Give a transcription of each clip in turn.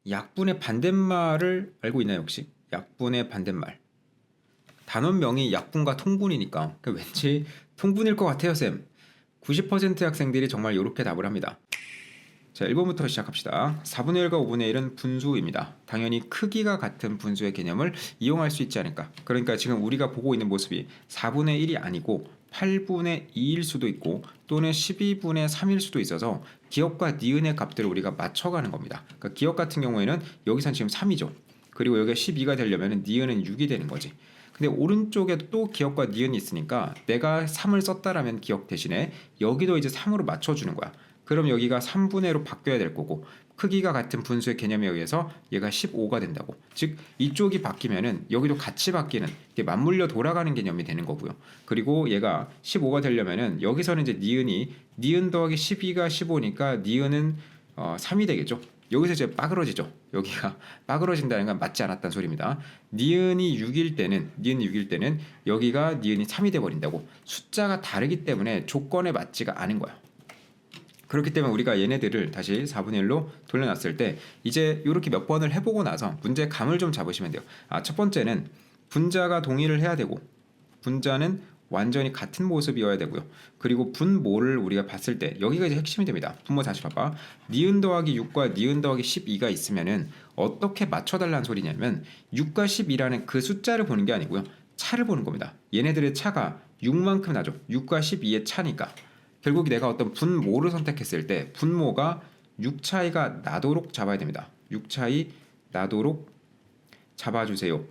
약분의 반대말을 알고 있나요 혹시? 약분의 반대말. 단원명이 약분과 통분이니까 왠지 통분일 것 같아요 쌤. 90% 학생들이 정말 이렇게 답을 합니다. 자, 1번부터 시작합시다. 4분의 1과 5분의 1은 분수입니다. 당연히 크기가 같은 분수의 개념을 이용할 수 있지 않을까. 그러니까 지금 우리가 보고 있는 모습이 4분의 1이 아니고 8분의 2일 수도 있고 또는 12분의 3일 수도 있어서 기억과 니은의 값들을 우리가 맞춰가는 겁니다. 그러니까 기억 같은 경우에는 여기선 지금 3이죠. 그리고 여기가 12가 되려면 니은은 6이 되는 거지. 근데 오른쪽에도 또 기억과 니은이 있으니까 내가 3을 썼다라면 기억 대신에 여기도 이제 3으로 맞춰주는 거야. 그럼 여기가 3분의 1로 바뀌어야 될 거고 크기가 같은 분수의 개념에 의해서 얘가 15가 된다고. 즉 이쪽이 바뀌면은 여기도 같이 바뀌는, 이게 맞물려 돌아가는 개념이 되는 거고요. 그리고 얘가 15가 되려면은 여기서는 이제 니은 더하기 12가 15니까 니은은 3이 되겠죠. 여기서 이제 빠그러지죠. 여기가 빠그러진다는 건 맞지 않았다는 소리입니다. 니은이 6일 때는 여기가 니은이 3이 돼 버린다고. 숫자가 다르기 때문에 조건에 맞지가 않은 거야. 그렇기 때문에 우리가 얘네들을 다시 4분의 1로 돌려놨을 때 이제 이렇게 몇 번을 해보고 나서 문제 감을 좀 잡으시면 돼요. 첫 번째는 분자가 동일을 해야 되고 분자는 완전히 같은 모습이어야 되고요. 그리고 분모를 우리가 봤을 때 여기가 이제 핵심이 됩니다. 분모 다시 봐봐. 니은 더하기 6과 니은 더하기 12가 있으면은 어떻게 맞춰달라는 소리냐면 6과 12라는 그 숫자를 보는 게 아니고요. 차를 보는 겁니다. 얘네들의 차가 6만큼 나죠. 6과 12의 차니까. 결국 내가 어떤 분모를 선택했을 때 분모가 6 차이가 나도록 잡아야 됩니다. 6 차이 나도록 잡아주세요.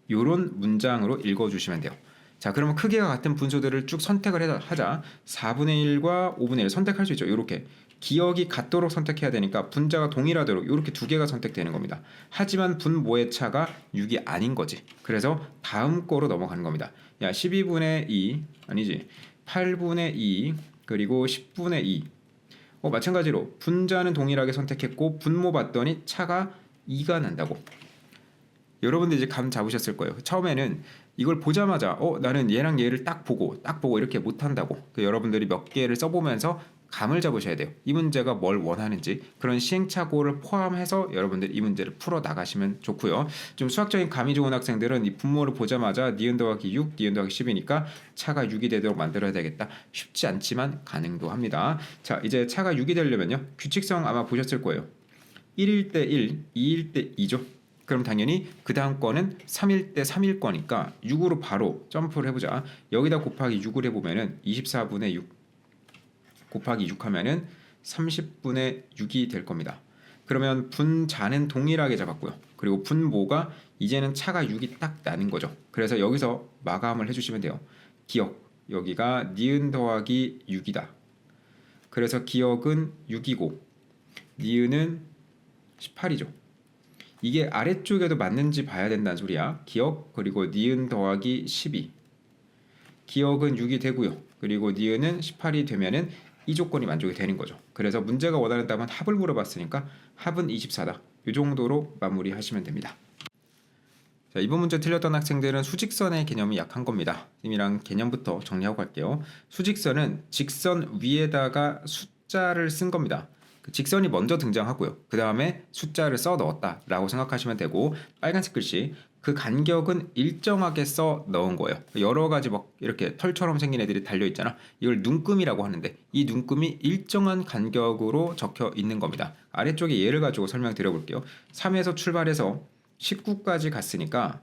이런 문장으로 읽어주시면 돼요. 자, 그러면 크기가 같은 분수들을 쭉 선택을 하자. 4분의 1과 5분의 1 선택할 수 있죠. 이렇게 기억이 같도록 선택해야 되니까 분자가 동일하도록 이렇게 두 개가 선택되는 겁니다. 하지만 분모의 차가 6이 아닌 거지. 그래서 다음 거로 넘어가는 겁니다. 야, 12분의 2 아니지 8분의 2 그리고 10분의 2 마찬가지로 분자는 동일하게 선택했고 분모 봤더니 차가 2가 난다고. 여러분들 이제 감 잡으셨을 거예요. 처음에는 이걸 보자마자 나는 얘랑 얘를 딱 보고 이렇게 못한다고. 여러분들이 몇 개를 써보면서 감을 잡으셔야 돼요. 이 문제가 뭘 원하는지 그런 시행착오를 포함해서 여러분들 이 문제를 풀어 나가시면 좋고요. 좀 수학적인 감이 좋은 학생들은 이 분모를 보자마자 니은 더하기 6, 니은 더하기 10이니까 차가 6이 되도록 만들어야 되겠다. 쉽지 않지만 가능도 합니다. 자, 이제 차가 6이 되려면요. 규칙성 아마 보셨을 거예요. 1일 때 1, 2일 때 2죠. 그럼 당연히 그 다음 거는 3일 때 3일 거니까 6으로 바로 점프를 해보자. 여기다 곱하기 6을 해보면은 24분의 6 곱하기 6 하면은 30분의 6이 될 겁니다. 그러면 분자는 동일하게 잡았고요. 그리고 분모가 이제는 차가 6이 딱 나는 거죠. 그래서 여기서 마감을 해주시면 돼요. 기억, 여기가 니은 더하기 6이다. 그래서 기억은 6이고 니은은 18이죠. 이게 아래쪽에도 맞는지 봐야 된다는 소리야. 기억 그리고 니은 더하기 12. 기억은 6이 되고요. 그리고 니은은 18이 되면은 이 조건이 만족이 되는 거죠. 그래서 문제가 원하는 답은 합을 물어봤으니까 합은 24다. 이 정도로 마무리하시면 됩니다. 자, 이번 문제 틀렸던 학생들은 수직선의 개념이 약한 겁니다. 님이랑 개념부터 정리하고 갈게요. 수직선은 직선 위에다가 숫자를 쓴 겁니다. 직선이 먼저 등장하고요. 그 다음에 숫자를 써 넣었다라고 생각하시면 되고 빨간색 글씨 그 간격은 일정하게 써 넣은 거예요. 여러 가지 막 이렇게 털처럼 생긴 애들이 달려 있잖아. 이걸 눈금이라고 하는데 이 눈금이 일정한 간격으로 적혀 있는 겁니다. 아래쪽에 예를 가지고 설명드려 볼게요. 3에서 출발해서 19까지 갔으니까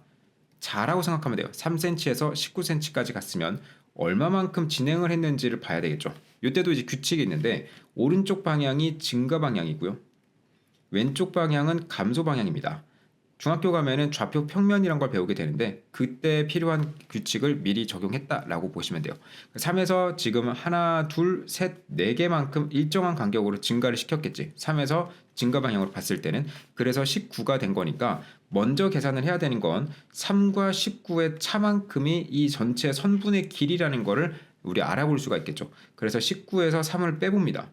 자라고 생각하면 돼요. 3cm에서 19cm까지 갔으면 얼마만큼 진행을 했는지를 봐야 되겠죠. 이때도 이제 규칙이 있는데 오른쪽 방향이 증가 방향이고요. 왼쪽 방향은 감소 방향입니다. 중학교 가면은 좌표 평면이란 걸 배우게 되는데 그때 필요한 규칙을 미리 적용했다라고 보시면 돼요. 3에서 지금 하나, 둘, 셋, 4개만큼 일정한 간격으로 증가를 시켰겠지. 3에서 증가 방향으로 봤을 때는. 그래서 19가 된 거니까 먼저 계산을 해야 되는 건 3과 19의 차만큼이 이 전체 선분의 길이라는 거를 우리 알아볼 수가 있겠죠. 그래서 19에서 3을 빼봅니다.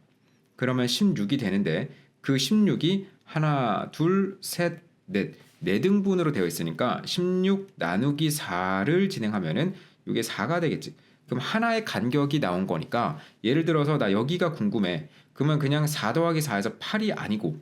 그러면 16이 되는데 그 16이 하나, 둘, 셋, 넷 4등분으로 되어 있으니까 16 나누기 4를 진행하면은 이게 4가 되겠지. 그럼 하나의 간격이 나온 거니까 예를 들어서 나 여기가 궁금해. 그러면 그냥 4 더하기 4에서 8이 아니고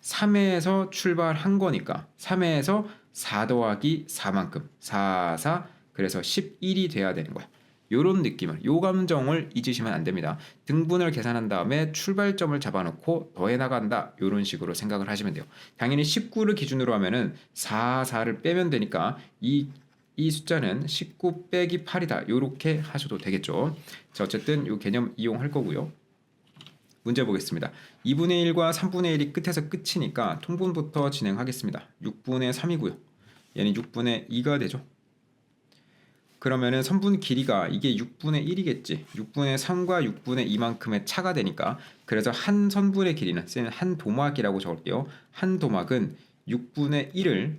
3회에서 출발한 거니까 3회에서 4 더하기 4만큼 4, 4 그래서 11이 돼야 되는 거야. 요런 느낌을, 요 감정을 잊으시면 안 됩니다. 등분을 계산한 다음에 출발점을 잡아놓고 더해 나간다. 요런 식으로 생각을 하시면 돼요. 당연히 19를 기준으로 하면은 4, 4를 빼면 되니까 이 숫자는 19 빼기 8이다. 요렇게 하셔도 되겠죠. 자, 어쨌든 요 개념 이용할 거고요. 문제 보겠습니다. 2분의 1과 3분의 1이 끝에서 끝이니까 통분부터 진행하겠습니다. 6분의 3이고요. 얘는 6분의 2가 되죠. 그러면은 선분 길이가 이게 6분의 1이겠지. 6분의 3과 6분의 2만큼의 차가 되니까 그래서 한 선분의 길이는 한 도막이라고 적을게요. 한 도막은 6분의 1을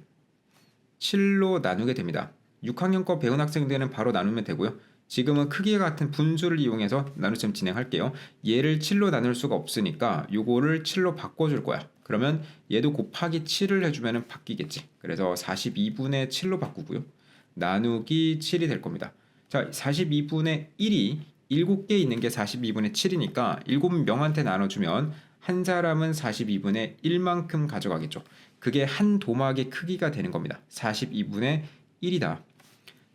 7로 나누게 됩니다. 6학년 거 배운 학생들은 바로 나누면 되고요. 지금은 크기가 같은 분수를 이용해서 나눗셈 진행할게요. 얘를 7로 나눌 수가 없으니까 요거를 7로 바꿔줄 거야. 그러면 얘도 곱하기 7을 해주면 바뀌겠지. 그래서 42분의 7로 바꾸고요. 나누기 7이 될 겁니다. 자, 42분의 1이 7개 있는 게 42분의 7이니까 7명한테 나눠주면 한 사람은 42분의 1만큼 가져가겠죠. 그게 한 도막의 크기가 되는 겁니다. 42분의 1이다.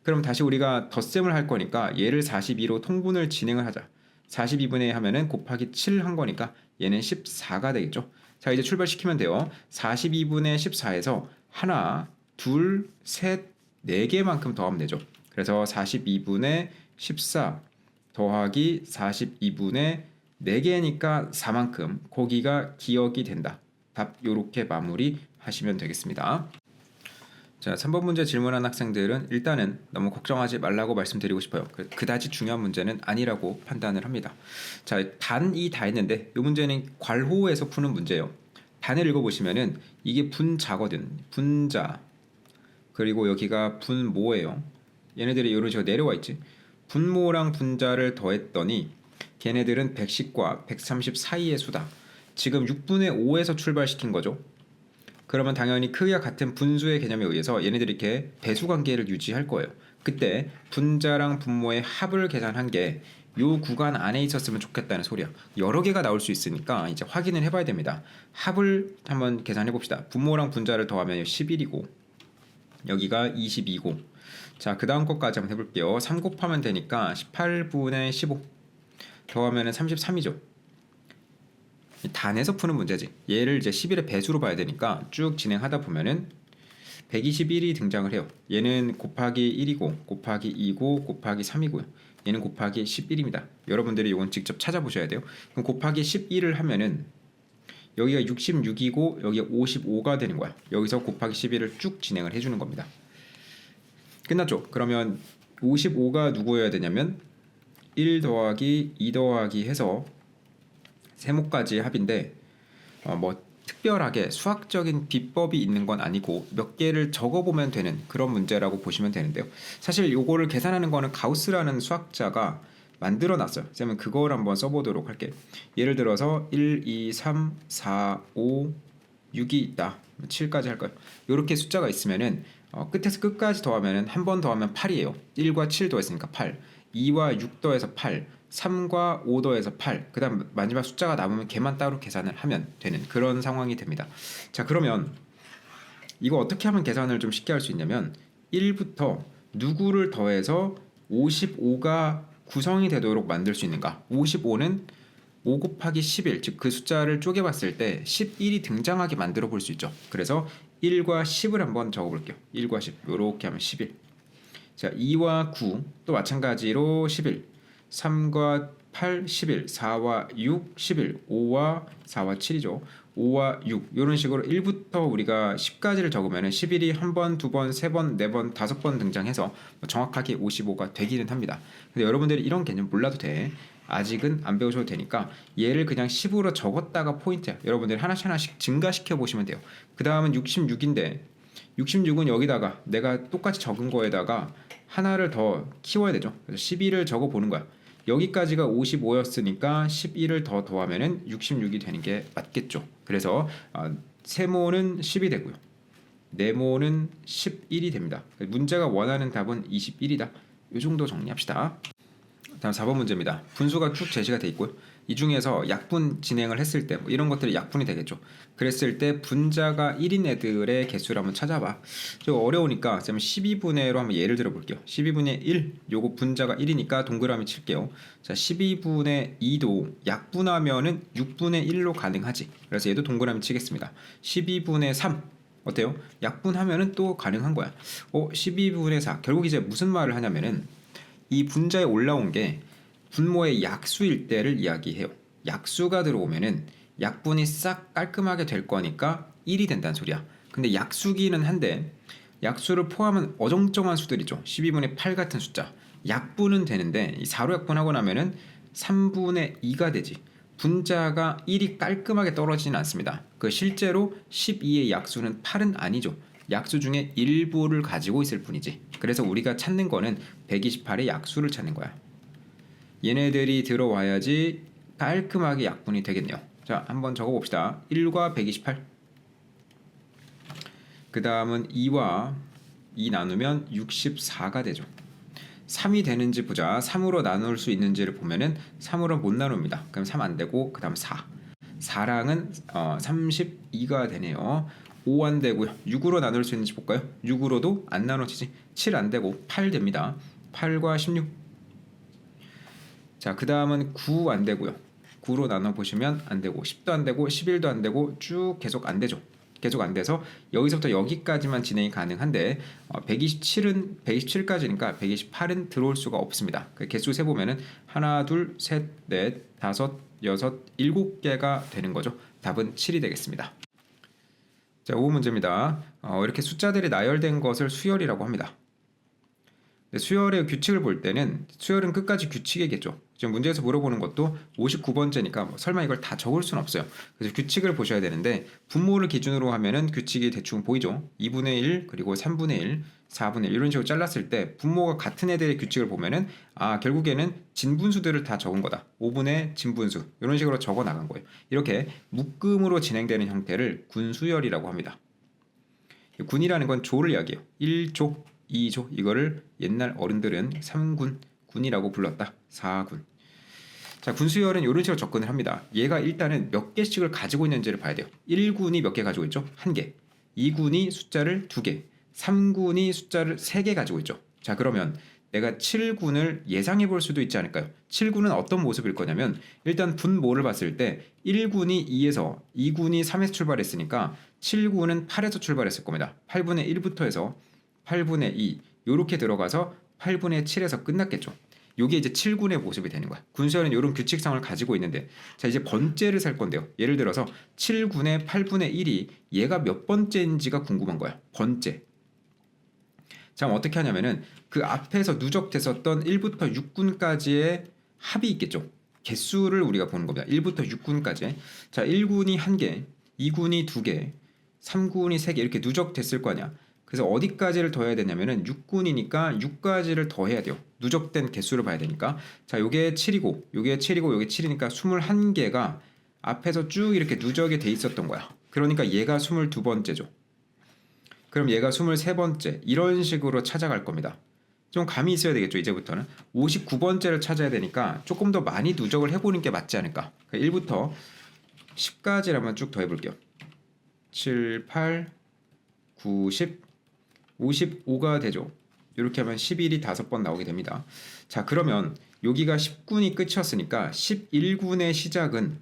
그럼 다시 우리가 덧셈을 할 거니까 얘를 42로 통분을 진행을 하자. 42분의 1 하면은 곱하기 7 한 거니까 얘는 14가 되겠죠. 자, 이제 출발시키면 돼요. 42분의 14에서 하나, 둘, 셋, 4개만큼 더하면 되죠. 그래서 42분의 14 더하기 42분의 4개니까 4만큼 거기가 기억이 된다. 답 요렇게 마무리 하시면 되겠습니다. 자, 3번 문제 질문한 학생들은 일단은 너무 걱정하지 말라고 말씀드리고 싶어요. 그다지 중요한 문제는 아니라고 판단을 합니다. 자, 단이 다 했는데 이 문제는 괄호에서 푸는 문제예요. 단을 읽어보시면은 이게 분자거든. 분자. 그리고 여기가 분모예요. 얘네들이 이런 식으로 내려와 있지. 분모랑 분자를 더했더니 걔네들은 110과 130 사이의 수다. 지금 6분의 5에서 출발시킨 거죠. 그러면 당연히 크기가 같은 분수의 개념에 의해서 얘네들이 이렇게 배수 관계를 유지할 거예요. 그때 분자랑 분모의 합을 계산한 게 요 구간 안에 있었으면 좋겠다는 소리야. 여러 개가 나올 수 있으니까 이제 확인을 해봐야 됩니다. 합을 한번 계산해 봅시다. 분모랑 분자를 더하면 11이고 여기가 22고 자, 그 다음 것까지 한번 해볼게요. 3 곱하면 되니까 18분의 15 더하면 33이죠. 단에서 푸는 문제지. 얘를 이제 11의 배수로 봐야 되니까 쭉 진행하다 보면은 121이 등장을 해요. 얘는 곱하기 1이고 곱하기 2고 곱하기 3이고요. 얘는 곱하기 11입니다. 여러분들이 이건 직접 찾아보셔야 돼요. 그럼 곱하기 11을 하면은 여기가 66이고 여기가 55가 되는 거야. 여기서 곱하기 11을 쭉 진행을 해주는 겁니다. 끝났죠? 그러면 55가 누구여야 되냐면 1 더하기 2 더하기 해서 세모까지의 합인데 뭐 특별하게 수학적인 비법이 있는 건 아니고 몇 개를 적어보면 되는 그런 문제라고 보시면 되는데요. 사실 요거를 계산하는 거는 가우스라는 수학자가 만들어놨어요. 그러면 그걸 한번 써보도록 할게요. 예를 들어서 1, 2, 3, 4, 5, 6이 있다. 7까지 할 거예요. 이렇게 숫자가 있으면은 끝에서 끝까지 더하면은 한 번 더하면 8이에요. 1과 7 더했으니까 8, 2와 6 더해서 8, 3과 5 더해서 8, 그 다음 마지막 숫자가 남으면 걔만 따로 계산을 하면 되는 그런 상황이 됩니다. 자, 그러면 이거 어떻게 하면 계산을 좀 쉽게 할 수 있냐면 1부터 누구를 더해서 55가 구성이 되도록 만들 수 있는가. 55는 5 곱하기 11, 즉 그 숫자를 쪼개봤을 때 11이 등장하게 만들어 볼 수 있죠. 그래서 1과 10을 한번 적어볼게요. 1과 10 이렇게 하면 11. 자, 2와 9 또 마찬가지로 11, 3과 8 11, 4와 6 11, 5와 4와 7이죠. 5와 6 이런 식으로 1부터 우리가 10까지를 적으면 11이 한 번, 두 번, 세 번, 네 번, 다섯 번 등장해서 정확하게 55가 되기는 합니다. 근데 여러분들이 이런 개념 몰라도 돼. 아직은 안 배우셔도 되니까 얘를 그냥 10으로 적었다가 포인트야. 여러분들이 하나씩 증가시켜 보시면 돼요. 그 다음은 66인데 66은 여기다가 내가 똑같이 적은 거에다가 하나를 더 키워야 되죠. 그래서 12를 적어 보는 거야. 여기까지가 55였으니까 11을 더 더하면은 66이 되는 게 맞겠죠. 그래서 세모는 10이 되고요. 네모는 11이 됩니다. 문제가 원하는 답은 21이다. 이 정도 정리합시다. 다음 4번 문제입니다. 분수가 쭉 제시가 돼 있고요. 이 중에서 약분 진행을 했을 때 뭐 이런 것들이 약분이 되겠죠. 그랬을 때 분자가 1인 애들의 개수를 한번 찾아봐. 좀 어려우니까 12분의 1로 한번 예를 들어 볼게요. 12분의 1 요거 분자가 1이니까 동그라미 칠게요. 자, 12분의 2도 약분하면은 6분의 1로 가능하지. 그래서 얘도 동그라미 치겠습니다. 12분의 3 어때요? 약분하면은 또 가능한 거야. 12분의 4 결국 이제 무슨 말을 하냐면은 이 분자에 올라온 게 분모의 약수일 때를 이야기해요. 약수가 들어오면은 약분이 싹 깔끔하게 될 거니까 1이 된다는 소리야. 근데 약수기는 한데 약수를 포함한 어정쩡한 수들이죠. 12분의 8 같은 숫자. 약분은 되는데 이 4로 약분하고 나면은 3분의 2가 되지. 분자가 1이 깔끔하게 떨어지진 않습니다. 그 실제로 12의 약수는 8은 아니죠. 약수 중에 일부를 가지고 있을 뿐이지. 그래서 우리가 찾는 거는 128의 약수를 찾는 거야. 얘네들이 들어와야지 깔끔하게 약분이 되겠네요. 자, 한번 적어봅시다. 1과 128. 그 다음은 2와 2 나누면 64가 되죠. 3이 되는지 보자. 3으로 나눌 수 있는지를 보면은 3으로 못 나눕니다. 그럼 3 안 되고 그 다음 4. 4랑은 32가 되네요. 5 안 되고요. 6으로 나눌 수 있는지 볼까요? 6으로도 안 나눠지지. 7 안 되고 8 됩니다. 8과 16. 자, 그 다음은 9 안 되고요. 9로 나눠 보시면 안 되고 10도 안 되고 11도 안 되고 쭉 계속 안 되죠. 계속 안 돼서 여기서부터 여기까지만 진행이 가능한데 127은 127까지니까 128은 들어올 수가 없습니다. 그 개수 세 보면은 하나, 둘, 셋, 넷, 다섯, 여섯, 7개가 되는 거죠. 답은 7이 되겠습니다. 자, 5 문제입니다. 이렇게 숫자들이 나열된 것을 수열이라고 합니다. 수열의 규칙을 볼 때는 수열은 끝까지 규칙이겠죠. 지금 문제에서 물어보는 것도 59번째니까 설마 이걸 다 적을 수는 없어요. 그래서 규칙을 보셔야 되는데 분모를 기준으로 하면은 규칙이 대충 보이죠. 2분의 1 그리고 3분의 1 4분의 1 이런 식으로 잘랐을 때 분모가 같은 애들의 규칙을 보면은 결국에는 진분수들을 다 적은 거다. 5분의 진분수 이런 식으로 적어 나간 거예요. 이렇게 묶음으로 진행되는 형태를 군수열이라고 합니다. 군이라는 건 조를 이야기해요. 1조 2조 이거를 옛날 어른들은 3군 군이라고 불렀다. 4군. 자, 군수열은 이런 식으로 접근을 합니다. 얘가 일단은 몇 개씩을 가지고 있는지를 봐야 돼요. 1군이 몇 개 가지고 있죠? 1개. 2군이 숫자를 2개. 3군이 숫자를 3개 가지고 있죠. 자, 그러면 내가 7군을 예상해 볼 수도 있지 않을까요? 7군은 어떤 모습일 거냐면 일단 분모를 봤을 때 1군이 2에서 2군이 3에서 출발했으니까 7군은 8에서 출발했을 겁니다. 8분의 1부터 해서 8분의 2 요렇게 들어가서 8분의 7에서 끝났겠죠. 요게 이제 7군의 모습이 되는 거야. 군수열은 이런 규칙성을 가지고 있는데 자, 이제 번째를 살 건데요. 예를 들어서 7군의 8분의 1이 얘가 몇 번째인지가 궁금한 거야. 번째. 자, 그럼 어떻게 하냐면은 그 앞에서 누적됐었던 1부터 6군까지의 합이 있겠죠. 개수를 우리가 보는 겁니다. 1부터 6군까지. 자, 1군이 1개, 2군이 2개, 3군이 3개 이렇게 누적됐을 거 아니야. 그래서 어디까지를 더해야 되냐면은 6군이니까 6가지를 더해야 돼요. 누적된 개수를 봐야 되니까. 자, 요게 7이고, 요게 7이고, 요게 7이니까 21개가 앞에서 쭉 이렇게 누적이 돼 있었던 거야. 그러니까 얘가 22번째죠. 그럼 얘가 23번째. 이런 식으로 찾아갈 겁니다. 좀 감이 있어야 되겠죠, 이제부터는. 59번째를 찾아야 되니까 조금 더 많이 누적을 해보는 게 맞지 않을까. 1부터 10까지를 한번 쭉 더해볼게요. 7, 8, 9, 10, 55가 되죠. 이렇게 하면 11이 5번 나오게 됩니다. 자, 그러면 여기가 10군이 끝이었으니까 11군의 시작은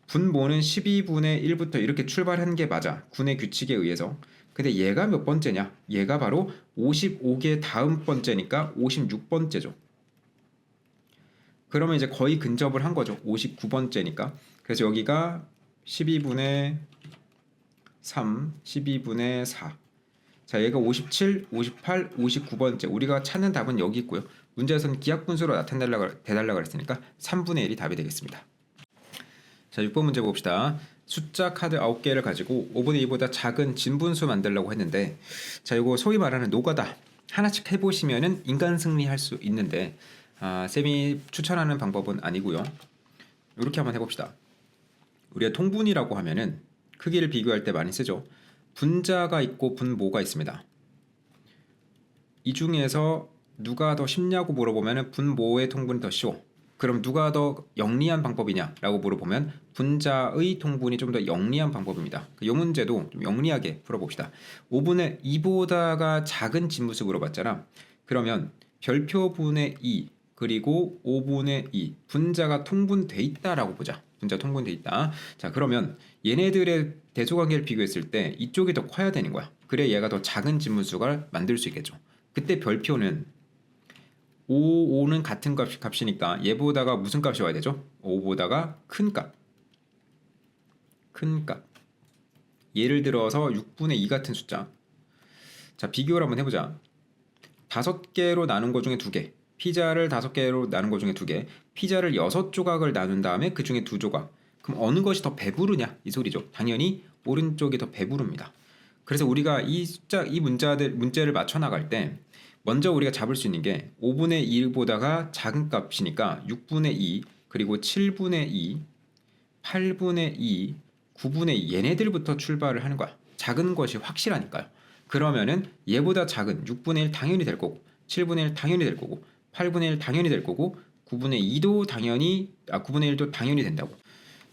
분모는 12분의 1부터 이렇게 출발한 게 맞아. 군의 규칙에 의해서. 근데 얘가 몇 번째냐? 얘가 바로 55개 다음 번째니까 56번째죠. 그러면 이제 거의 근접을 한 거죠. 59번째니까. 그래서 여기가 12분의 3, 12분의 4. 자, 얘가 57, 58, 59번째. 우리가 찾는 답은 여기 있고요. 문제에서는 기하분수로 대달라고 그랬으니까 3분의 1이 답이 되겠습니다. 자, 6번 문제 봅시다. 숫자 카드 9개를 가지고 5분의 2보다 작은 진분수 만들려고 했는데 자, 이거 소위 말하는 노가다 하나씩 해보시면은 인간 승리할 수 있는데 쌤이 추천하는 방법은 아니고요. 이렇게 한번 해봅시다. 우리가 통분이라고 하면은 크기를 비교할 때 많이 쓰죠. 분자가 있고 분모가 있습니다. 이 중에서 누가 더 쉽냐고 물어보면 분모의 통분이 더 쉬워. 그럼 누가 더 영리한 방법이냐라고 물어보면 분자의 통분이 좀 더 영리한 방법입니다. 이 문제도 좀 영리하게 풀어봅시다. 5분의 2보다가 작은 진무수 물어봤잖아. 그러면 별표분의 2 그리고 5분의 2 분자가 통분돼 있다라고 보자. 분자 통분돼 있다. 자, 그러면 얘네들의 대소관계를 비교했을 때 이쪽이 더 커야 되는 거야. 그래 얘가 더 작은 진무수가 만들 수 있겠죠. 그때 별표는 5는 같은 값이니까 얘보다가 무슨 값이 와야 되죠? 5보다가 큰 값. 큰 값. 예를 들어서 6분의 2 같은 숫자. 자, 비교를 한번 해보자. 5개로 나눈 것 중에 2개. 피자를 5개로 나눈 것 중에 2개. 피자를 6조각을 나눈 다음에 그 중에 2조각. 그럼 어느 것이 더 배부르냐? 이 소리죠. 당연히 오른쪽이 더 배부릅니다. 그래서 우리가 이 문제를 맞춰 나갈 때 먼저 우리가 잡을 수 있는 게 5분의 1보다가 작은 값이니까 6분의 2, 그리고 7분의 2, 8분의 2, 9분의 2 얘네들부터 출발을 하는 거야. 작은 것이 확실하니까요. 그러면은 얘보다 작은 6분의 1 당연히 될 거고 7분의 1 당연히 될 거고 8분의 1 당연히 될 거고 9분의 2도 당연히 9분의 1도 당연히 된다고.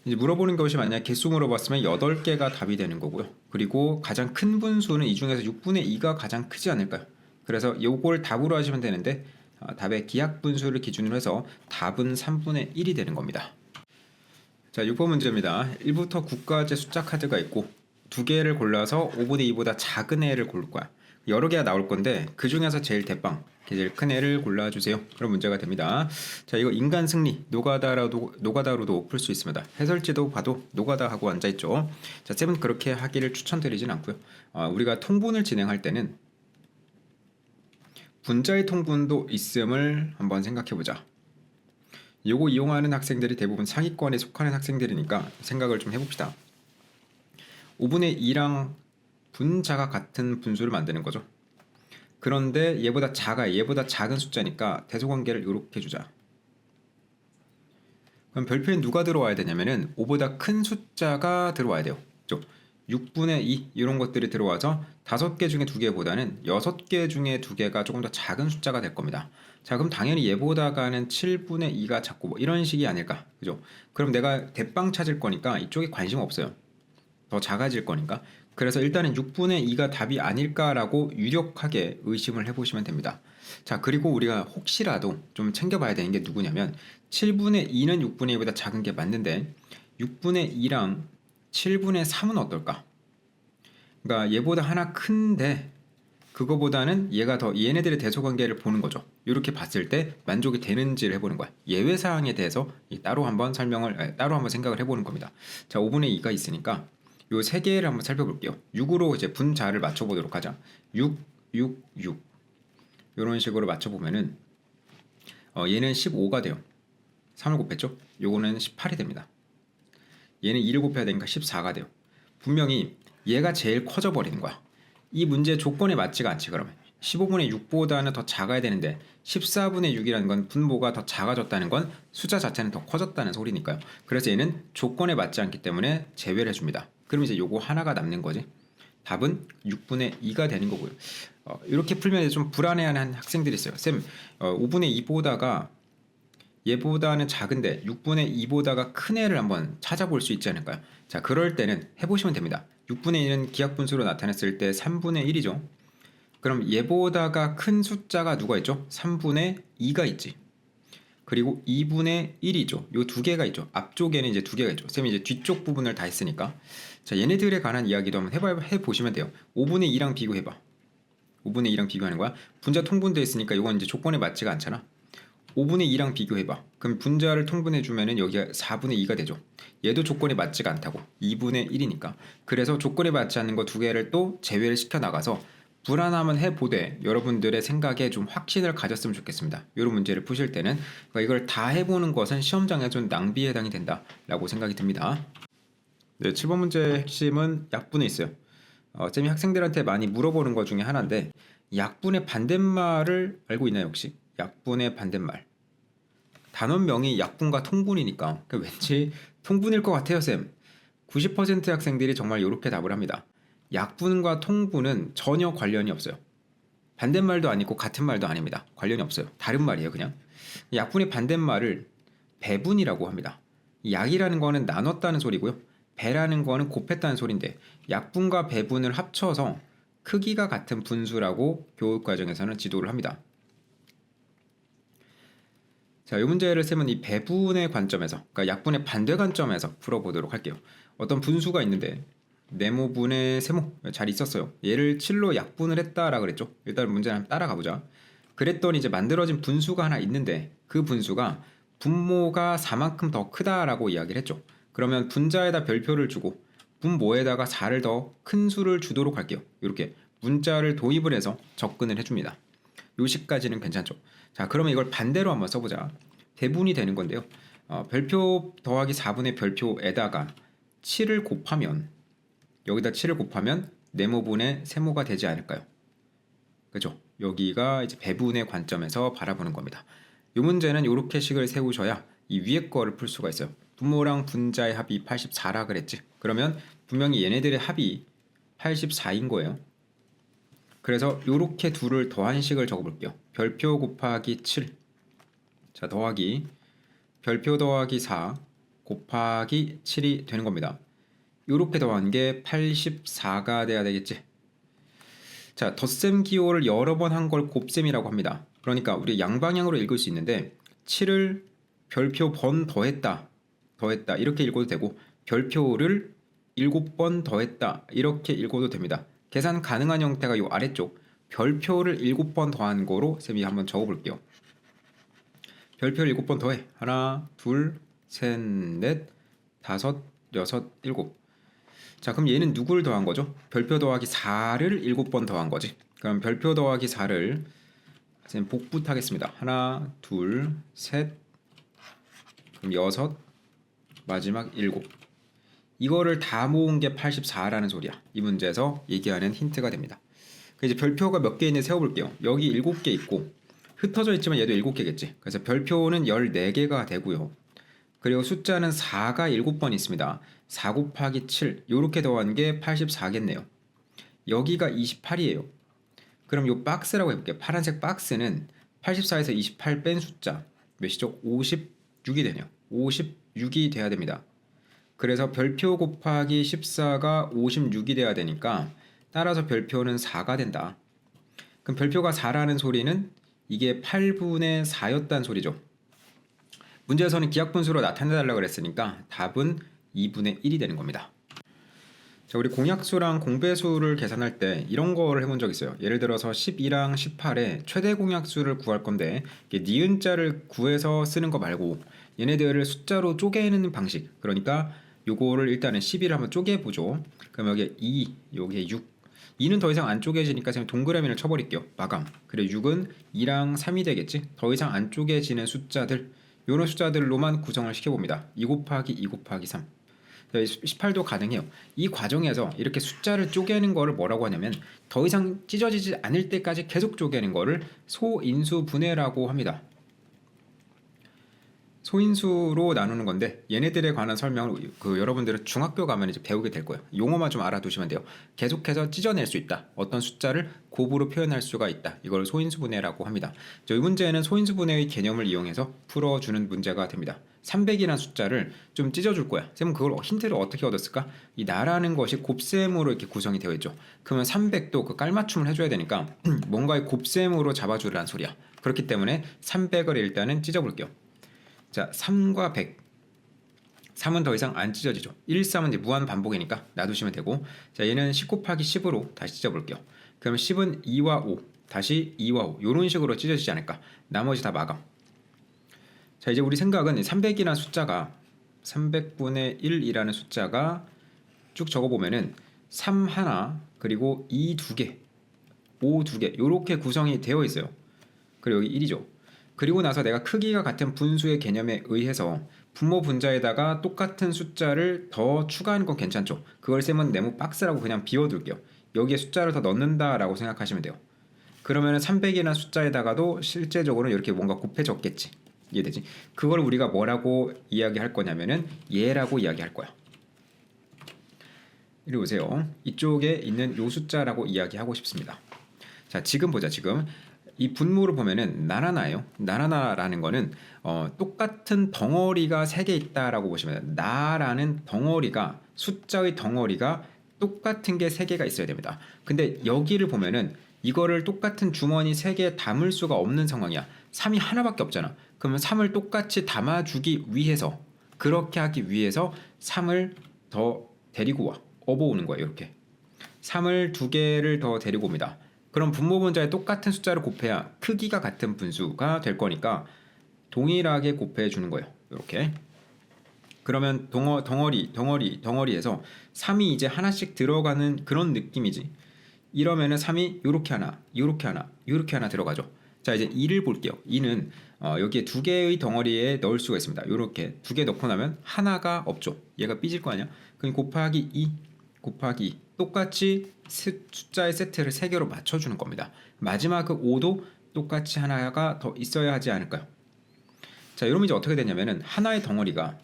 이제 물어보는 것이 만약 개수 물어봤으면 8개가 답이 되는 거고요. 그리고 가장 큰 분수는 이 중에서 6분의 2가 가장 크지 않을까요? 그래서 요걸 답으로 하시면 되는데 답의 기하 분수를 기준으로 해서 답은 3분의 1이 되는 겁니다. 자, 6번 문제입니다. 1부터 9까지 숫자 카드가 있고 2개를 골라서 5분의 2보다 작은 애를 고를 거야. 여러 개가 나올 건데 그 중에서 제일 대빵, 제일 큰 애를 골라주세요. 그런 문제가 됩니다. 자, 이거 인간 승리, 노가다로도 풀 수 있습니다. 해설지도 봐도 노가다 하고 앉아있죠. 자, 쌤은 그렇게 하기를 추천드리진 않고요. 우리가 통분을 진행할 때는 분자의 통분도 있음을 한번 생각해보자. 요거 이용하는 학생들이 대부분 상위권에 속하는 학생들이니까 생각을 좀 해봅시다. 5분의 2랑 분자가 같은 분수를 만드는 거죠. 그런데 얘보다 작은 숫자니까 대소관계를 이렇게 주자. 그럼 별표에 누가 들어와야 되냐면은 5보다 큰 숫자가 들어와야 돼요. 6분의 2 이런 것들이 들어와서 5개 중에 2개보다는 6개 중에 2개가 조금 더 작은 숫자가 될 겁니다. 자, 그럼 당연히 얘보다가는 7분의 2가 작고 뭐 이런 식이 아닐까, 그죠? 그럼 내가 대빵 찾을 거니까 이쪽에 관심 없어요. 더 작아질 거니까. 그래서 일단은 6분의 2가 답이 아닐까라고 유력하게 의심을 해보시면 됩니다. 자, 그리고 우리가 혹시라도 좀 챙겨봐야 되는 게 누구냐면 7분의 2는 6분의 2보다 작은 게 맞는데 6분의 2랑 7분의 3은 어떨까? 그러니까 얘보다 하나 큰데 그거보다는 얘네들의 대소관계를 보는 거죠. 이렇게 봤을 때 만족이 되는지를 해보는 거야. 예외 사항에 대해서 따로 한번 생각을 해보는 겁니다. 자, 5분의 2가 있으니까 요 세 개를 한번 살펴볼게요. 6으로 이제 분자를 맞춰보도록 하자. 6, 6, 6 이런 식으로 맞춰보면은 얘는 15가 돼요. 3을 곱했죠? 요거는 18이 됩니다. 얘는 2를 곱해야 되니까 14가 돼요. 분명히 얘가 제일 커져 버리는 거야. 이 문제 조건에 맞지가 않지. 그러면 15분의 6보다는 더 작아야 되는데 14분의 6이라는 건 분모가 더 작아졌다는 건 숫자 자체는 더 커졌다는 소리니까요. 그래서 얘는 조건에 맞지 않기 때문에 제외를 해줍니다. 그럼 이제 요거 하나가 남는 거지. 답은 6분의 2가 되는 거고요. 이렇게 풀면 좀 불안해하는 학생들이 있어요. 쌤, 5분의 2보다가 얘보다는 작은데 6분의 2보다가 큰 애를 한번 찾아볼 수 있지 않을까요? 자, 그럴 때는 해보시면 됩니다. 6분의 1은 기하분수로 나타냈을 때 3분의 1이죠. 그럼 얘보다가 큰 숫자가 누가 있죠? 3분의 2가 있지. 그리고 2분의 1이죠. 요 두 개가 있죠. 앞쪽에는 이제 두 개가 있죠. 쌤이 이제 뒤쪽 부분을 다 했으니까. 자, 얘네들에 관한 이야기도 한번 해보시면 돼요. 5분의 2랑 비교해봐. 5분의 2랑 비교하는 거야. 분자 통분되어 있으니까 이건 이제 조건에 맞지가 않잖아. 5분의 2랑 비교해봐. 그럼 분자를 통분해주면은 여기가 4분의 2가 되죠. 얘도 조건에 맞지가 않다고. 2분의 1이니까. 그래서 조건에 맞지 않는 거 두 개를 또 제외를 시켜 나가서 불안함은 해보되 여러분들의 생각에 좀 확신을 가졌으면 좋겠습니다. 이런 문제를 푸실 때는 그러니까 이걸 다 해보는 것은 시험장에 좀 낭비에 해당이 된다라고 생각이 듭니다. 네, 7번 문제의 핵심은 약분에 있어요. 쌤이 학생들한테 많이 물어보는 것 중에 하나인데 약분의 반대말을 알고 있나요 혹시? 약분의 반대말. 단원명이 약분과 통분이니까 왠지 통분일 것 같아요 쌤. 90% 학생들이 정말 이렇게 답을 합니다. 약분과 통분은 전혀 관련이 없어요. 반대말도 아니고 같은 말도 아닙니다. 관련이 없어요. 다른 말이에요 그냥. 약분의 반대말을 배분이라고 합니다. 약이라는 거는 나눴다는 소리고요. 배라는 거는 곱했다는 소리인데 약분과 배분을 합쳐서 크기가 같은 분수라고 교육과정에서는 지도를 합니다. 자, 이 문제를 세면 이 배분의 관점에서, 그러니까 약분의 반대 관점에서 풀어보도록 할게요. 어떤 분수가 있는데 네모분의 세모 잘 있었어요. 얘를 7로 약분을 했다라 그랬죠. 일단 문제를 한번 따라가 보자. 그랬더니 이제 만들어진 분수가 하나 있는데 그 분수가 분모가 4만큼 더 크다라고 이야기를 했죠. 그러면 분자에다 별표를 주고 분모에다가 4를 더 큰 수를 주도록 할게요. 이렇게 문자를 도입을 해서 접근을 해줍니다. 요식까지는 괜찮죠. 자, 그러면 이걸 반대로 한번 써보자. 배분이 되는 건데요. 별표 더하기 4분의 별표에다가 7을 곱하면 여기다 7을 곱하면 네모분의 세모가 되지 않을까요? 그죠? 여기가 이제 배분의 관점에서 바라보는 겁니다. 이 문제는 이렇게 식을 세우셔야 이 위에 거를 풀 수가 있어요. 분모랑 분자의 합이 84라 그랬지. 그러면 분명히 얘네들의 합이 84인 거예요. 그래서 이렇게 둘을 더한 식을 적어볼게요. 별표 곱하기 7. 자, 더하기 별표 더하기 4 곱하기 7이 되는 겁니다. 이렇게 더한 게 84가 돼야 되겠지. 자, 덧셈 기호를 여러 번 한 걸 곱셈이라고 합니다. 그러니까 우리 양방향으로 읽을 수 있는데 7을 별표 번 더했다 이렇게 읽어도 되고 별표를 7번 더했다 이렇게 읽어도 됩니다. 계산 가능한 형태가 이 아래쪽 별표를 7번 더한 거로 쌤이 한번 적어볼게요. 별표를 7번 더해. 하나, 둘, 셋, 넷, 다섯, 여섯, 일곱. 자, 그럼 얘는 누구를 더한 거죠? 별표 더하기 4를 7번 더한 거지. 그럼 별표 더하기 4를 쌤 복붙하겠습니다. 하나, 둘, 셋, 그럼 여섯, 마지막 7. 이거를 다 모은 게 84라는 소리야. 이 문제에서 얘기하는 힌트가 됩니다. 이제 별표가 몇 개 있는지 세워볼게요. 여기 7개 있고 흩어져 있지만 얘도 7개겠지. 그래서 별표는 14개가 되고요. 그리고 숫자는 4가 7번 있습니다. 4 곱하기 7 이렇게 더한 게 84겠네요. 여기가 28이에요. 그럼 이 박스라고 해볼게요. 파란색 박스는 84에서 28 뺀 숫자 몇이죠? 56이 되네요. 56이 돼야 됩니다. 그래서 별표 곱하기 14가 56이 돼야 되니까 따라서 별표는 4가 된다. 그럼 별표가 4라는 소리는 이게 8분의 4였다는 소리죠. 문제에서는 기하분수로 나타내달라고 그랬으니까 답은 2분의 1이 되는 겁니다. 자, 우리 공약수랑 공배수를 계산할 때 이런 거를 해본 적 있어요. 예를 들어서 12랑 18의 최대 공약수를 구할 건데 니은자를 구해서 쓰는 거 말고 얘네들을 숫자로 쪼개는 방식. 그러니까 요거를 일단은 12를 한번 쪼개보죠. 그럼 여기 2, 여기에 6. 2는 더 이상 안 쪼개지니까 지금 동그라미를 쳐버릴게요. 마감. 그래 6은 2랑 3이 되겠지. 더 이상 안 쪼개지는 숫자들, 요런 숫자들로만 구성을 시켜봅니다. 2 곱하기 2 곱하기 3. 18도 가능해요. 이 과정에서 이렇게 숫자를 쪼개는 거를 뭐라고 하냐면 더 이상 찢어지지 않을 때까지 계속 쪼개는 거를 소인수 분해라고 합니다. 소인수로 나누는 건데 얘네들에 관한 설명을 여러분들은 중학교 가면 이제 배우게 될 거예요. 용어만 좀 알아두시면 돼요. 계속해서 찢어낼 수 있다. 어떤 숫자를 곱으로 표현할 수가 있다. 이걸 소인수 분해라고 합니다. 이 문제는 소인수 분해의 개념을 이용해서 풀어주는 문제가 됩니다. 300이라는 숫자를 좀 찢어줄 거야. 쌤은 그걸 힌트를 어떻게 얻었을까? 이 나라는 것이 곱셈으로 이렇게 구성이 되어 있죠. 그러면 300도 그 깔맞춤을 해줘야 되니까 뭔가의 곱셈으로 잡아주라는 소리야. 그렇기 때문에 300을 일단은 찢어볼게요. 자, 3과 100. 3은 더 이상 안 찢어지죠. 1, 3은 이제 무한 반복이니까 놔두시면 되고, 자, 얘는 10 곱하기 10으로 다시 찢어볼게요. 그러면 10은 2와 5, 다시 2와 5 이런 식으로 찢어지지 않을까. 나머지 다 마감. 자, 이제 우리 생각은 300이라는 숫자가 300분의 1이라는 숫자가 쭉 적어보면은 3 하나 그리고 2 2개 5 2개 이렇게 구성이 되어 있어요. 그리고 여기 1이죠. 그리고 나서 내가 크기가 같은 분수의 개념에 의해서 분모 분자에다가 똑같은 숫자를 더 추가하는 건 괜찮죠. 그걸 쌤은 네모 박스라고 그냥 비워둘게요. 여기에 숫자를 더 넣는다라고 생각하시면 돼요. 그러면 300이라는 숫자에다가도 실제적으로 이렇게 뭔가 곱해졌겠지. 이해되지? 그걸 우리가 뭐라고 이야기할 거냐면은 얘라고 이야기할 거야. 이리 오세요. 이쪽에 있는 요 숫자라고 이야기하고 싶습니다. 자, 지금 보자. 지금 이 분모를 보면은 나나나예요. 나나나라는 거는 똑같은 덩어리가 3개 있다라고 보시면 돼요. 나라는 덩어리가 숫자의 덩어리가 똑같은 게 3개가 있어야 됩니다. 근데 여기를 보면은 이거를 똑같은 주머니 3개에 담을 수가 없는 상황이야. 3이 하나밖에 없잖아. 그러면 3을 똑같이 담아주기 위해서 그렇게 하기 위해서 3을 더 데리고 와. 업어오는 거예요. 이렇게 3을 2개를 더 데리고 옵니다. 그럼 분모 분자에 똑같은 숫자를 곱해야 크기가 같은 분수가 될 거니까 동일하게 곱해 주는 거예요. 이렇게. 그러면 덩어리에서 3이 이제 하나씩 들어가는 그런 느낌이지. 이러면은 3이 요렇게 하나, 요렇게 하나, 요렇게 하나 들어가죠. 자, 이제 2를 볼게요. 2는 여기에 2개의 덩어리에 넣을 수가 있습니다. 요렇게 2개 넣고 나면 하나가 없죠. 얘가 삐질 거 아니야? 그럼 곱하기 2 곱하기 2 똑같이 숫자의 세트를 3개로 맞춰주는 겁니다. 마지막 그 5도 똑같이 하나가 더 있어야 하지 않을까요? 자, 이러면 이제 어떻게 되냐면은 하나의 덩어리가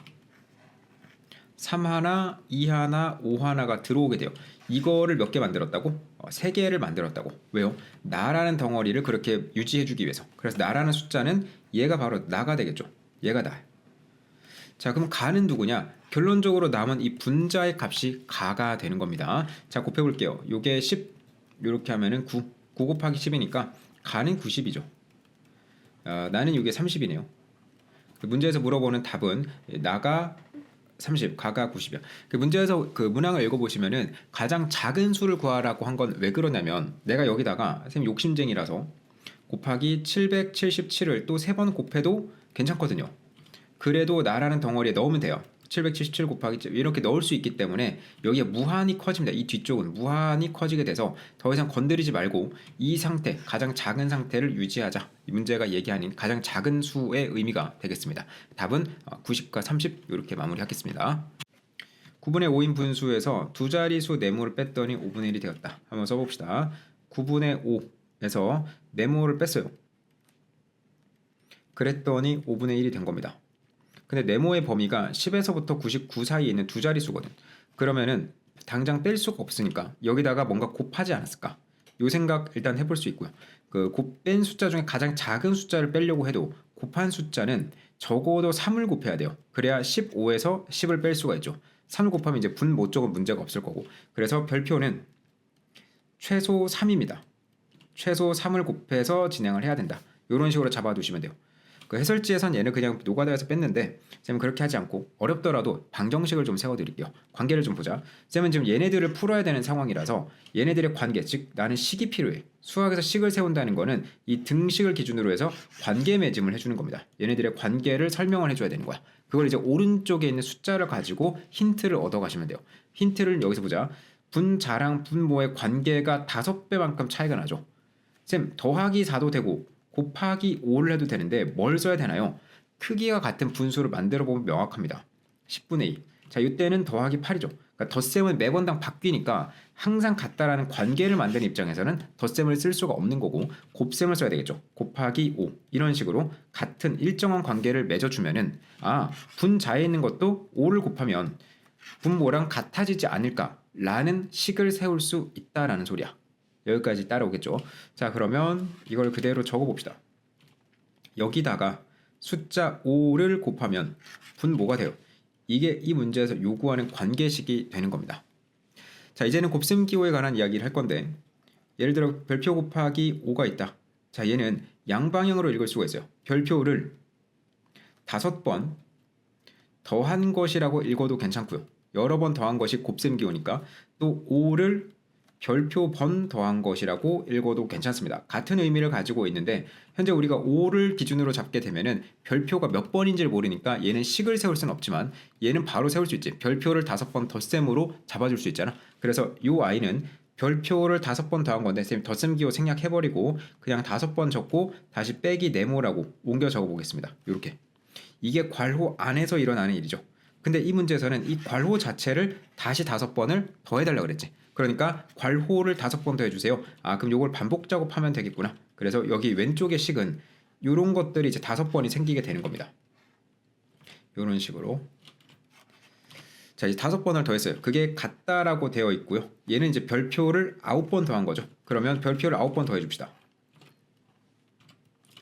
3 하나, 2 하나, 5 하나가 들어오게 돼요. 이거를 몇 개 만들었다고? 3개를 만들었다고. 왜요? 나라는 덩어리를 그렇게 유지해주기 위해서. 그래서 나라는 숫자는 얘가 바로 나가 되겠죠. 얘가 나. 자, 그럼 가는 누구냐? 결론적으로 남은 이 분자의 값이 가가 되는 겁니다. 자, 곱해볼게요. 요게 10 이렇게 하면은 9 곱하기 10이니까 가는 90이죠. 나는 이게 30이네요. 문제에서 물어보는 답은 나가 30, 가가 90이야. 그 문제에서 그 문항을 읽어보시면은 가장 작은 수를 구하라고 한 건 왜 그러냐면 내가 여기다가 선생님 욕심쟁이라서 곱하기 777을 또 3번 곱해도 괜찮거든요. 그래도 나라는 덩어리에 넣으면 돼요. 777 곱하기 7 이렇게 넣을 수 있기 때문에 여기에 무한히 커집니다. 이 뒤쪽은 무한히 커지게 돼서 더 이상 건드리지 말고 이 상태, 가장 작은 상태를 유지하자. 이 문제가 얘기하는 가장 작은 수의 의미가 되겠습니다. 답은 90과 30 이렇게 마무리하겠습니다. 9분의 5인 분수에서 두 자리수 네모를 뺐더니 5분의 1이 되었다. 한번 써봅시다. 9분의 5에서 네모를 뺐어요. 그랬더니 5분의 1이 된 겁니다. 근데 네모의 범위가 10에서부터 99 사이에 있는 두 자릿수거든. 그러면은 당장 뺄 수가 없으니까 여기다가 뭔가 곱하지 않았을까? 요 생각 일단 해볼 수 있고요. 그 뺀 숫자 중에 가장 작은 숫자를 빼려고 해도 곱한 숫자는 적어도 3을 곱해야 돼요. 그래야 15에서 10을 뺄 수가 있죠. 3을 곱하면 이제 분모 쪽은 문제가 없을 거고. 그래서 별표는 최소 3입니다. 최소 3을 곱해서 진행을 해야 된다. 이런 식으로 잡아두시면 돼요. 그 해설지에선 얘는 그냥 노가다에서 뺐는데 쌤은 그렇게 하지 않고 어렵더라도 방정식을 좀 세워드릴게요. 관계를 좀 보자. 쌤은 지금 얘네들을 풀어야 되는 상황이라서 얘네들의 관계, 즉 나는 식이 필요해. 수학에서 식을 세운다는 거는 이 등식을 기준으로 해서 관계 맺음을 해주는 겁니다. 얘네들의 관계를 설명을 해줘야 되는 거야. 그걸 이제 오른쪽에 있는 숫자를 가지고 힌트를 얻어가시면 돼요. 힌트를 여기서 보자. 분자랑 분모의 관계가 5배만큼 차이가 나죠. 쌤 더하기 4도 되고 곱하기 5를 해도 되는데 뭘 써야 되나요? 크기가 같은 분수를 만들어 보면 명확합니다. 10분의 2. 자, 이때는 더하기 8이죠. 그러니까 덧셈은 매번당 바뀌니까 항상 같다라는 관계를 만드는 입장에서는 덧셈을 쓸 수가 없는 거고 곱셈을 써야 되겠죠. 곱하기 5. 이런 식으로 같은 일정한 관계를 맺어주면은 분자에 있는 것도 5를 곱하면 분모랑 같아지지 않을까라는 식을 세울 수 있다라는 소리야. 여기까지 따라오겠죠. 자, 그러면 이걸 그대로 적어봅시다. 여기다가 숫자 5를 곱하면 분모가 돼요. 이게 이 문제에서 요구하는 관계식이 되는 겁니다. 자, 이제는 곱셈기호에 관한 이야기를 할 건데 예를 들어 별표 곱하기 5가 있다. 자, 얘는 양방향으로 읽을 수가 있어요. 별표를 5번 더한 것이라고 읽어도 괜찮고요. 여러 번 더한 것이 곱셈기호니까 또 5를 별표 번 더한 것이라고 읽어도 괜찮습니다. 같은 의미를 가지고 있는데 현재 우리가 5를 기준으로 잡게 되면은 별표가 몇 번인지를 모르니까 얘는 식을 세울 수는 없지만 얘는 바로 세울 수 있지. 별표를 5번 덧셈으로 잡아줄 수 있잖아. 그래서 이 아이는 별표를 5번 더한 건데 쌤 덧셈 기호 생략해버리고 그냥 5번 적고 다시 빼기 네모라고 옮겨 적어보겠습니다. 이렇게. 이게 괄호 안에서 일어나는 일이죠. 근데 이 문제에서는 이 괄호 자체를 다시 5번을 더해달라고 그랬지. 그러니까 괄호를 5번 더 해주세요. 그럼 요걸 반복 작업하면 되겠구나. 그래서 여기 왼쪽의 식은 요런 것들이 이제 5번이 생기게 되는 겁니다. 요런 식으로. 자, 이제 5번을 더했어요. 그게 같다라고 되어 있고요. 얘는 이제 별표를 9번 더한 거죠. 그러면 별표를 9번 더해 줍시다.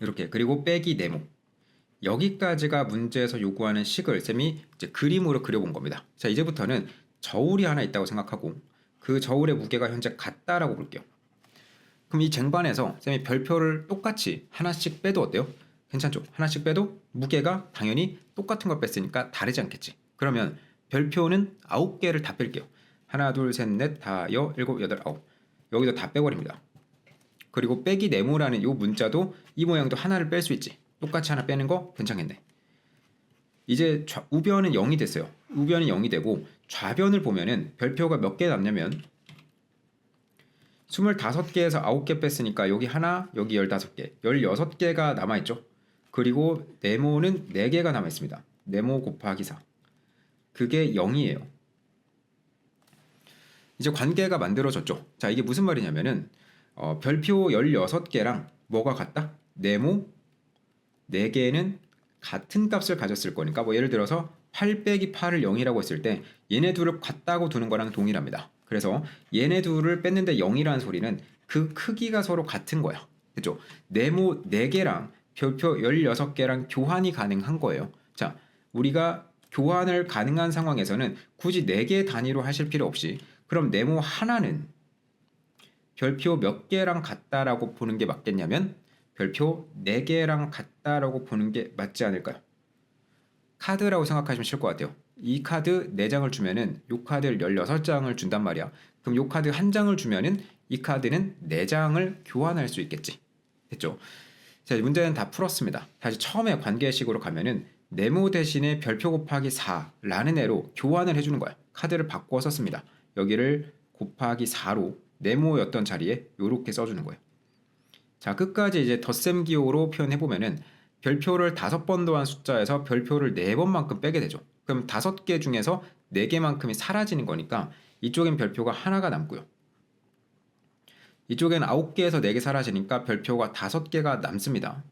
이렇게. 그리고 빼기 네모. 여기까지가 문제에서 요구하는 식을 쌤이 이제 그림으로 그려본 겁니다. 자, 이제부터는 저울이 하나 있다고 생각하고 그 저울의 무게가 현재 같다라고 볼게요. 그럼 이 쟁반에서 쌤이 별표를 똑같이 하나씩 빼도 어때요? 괜찮죠? 하나씩 빼도 무게가 당연히 똑같은 걸 뺐으니까 다르지 않겠지. 그러면 별표는 9개를 다 뺄게요. 하나, 둘, 셋, 넷, 다, 여, 일곱, 여덟, 아홉. 여기서 다 빼버립니다. 그리고 빼기 네모라는 이 문자도 이 모양도 하나를 뺄 수 있지. 똑같이 하나 빼는 거 괜찮겠네. 이제 우변은 0이 됐어요. 우변이 0이 되고 좌변을 보면은 별표가 몇 개 남냐면 25개에서 9개 뺐으니까 여기 하나, 여기 15개, 16개가 남아있죠. 그리고 네모는 4개가 남아있습니다. 네모 곱하기 4. 그게 0이에요. 이제 관계가 만들어졌죠. 자, 이게 무슨 말이냐면은 별표 16개랑 뭐가 같다? 네모 4개는 같은 값을 가졌을 거니까 뭐 예를 들어서 8 빼기 8을 0이라고 했을 때 얘네 둘을 같다고 두는 거랑 동일합니다. 그래서 얘네 둘을 뺐는데 0이라는 소리는 그 크기가 서로 같은 거야. 그죠? 네모 4개랑 별표 16개랑 교환이 가능한 거예요. 자, 우리가 교환을 가능한 상황에서는 굳이 4개 단위로 하실 필요 없이 그럼 네모 하나는 별표 몇 개랑 같다라고 보는 게 맞겠냐면 별표 4개랑 같다라고 보는 게 맞지 않을까요? 카드라고 생각하시면 쉬울 것 같아요. 이 카드 4장을 주면은 이 카드를 16장을 준단 말이야. 그럼 이 카드 1장을 주면은 이 카드는 4장을 교환할 수 있겠지. 됐죠? 자, 문제는 다 풀었습니다. 다시 처음에 관계식으로 가면은 네모 대신에 별표 곱하기 4라는 애로 교환을 해주는 거야. 카드를 바꿔 썼습니다. 여기를 곱하기 4로 네모였던 자리에 이렇게 써주는 거예요. 자, 끝까지 이제 덧셈 기호로 표현해보면은 별표를 5번 더한 숫자에서 별표를 4번만큼 빼게 되죠. 그럼 5개 중에서 4개만큼이 사라지는 거니까 이쪽엔 별표가 하나가 남고요. 이쪽엔 9개에서 4개 사라지니까 별표가 5개가 남습니다.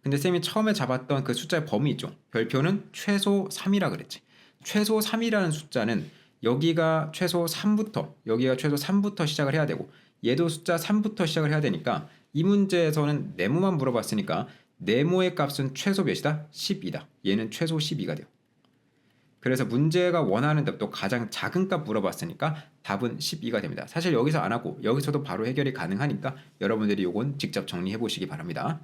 근데 쌤이 처음에 잡았던 그 숫자의 범위 있죠. 별표는 최소 3이라 그랬지. 최소 3이라는 숫자는 여기가 최소 3부터 여기가 최소 3부터 시작을 해야 되고 얘도 숫자 3부터 시작을 해야 되니까 이 문제에서는 네모만 물어봤으니까 네모의 값은 최소 몇이다? 10이다. 얘는 최소 12가 돼요. 그래서 문제가 원하는 답도 가장 작은 값 물어봤으니까 답은 12가 됩니다. 사실 여기서 안 하고 여기서도 바로 해결이 가능하니까 여러분들이 요건 직접 정리해 보시기 바랍니다.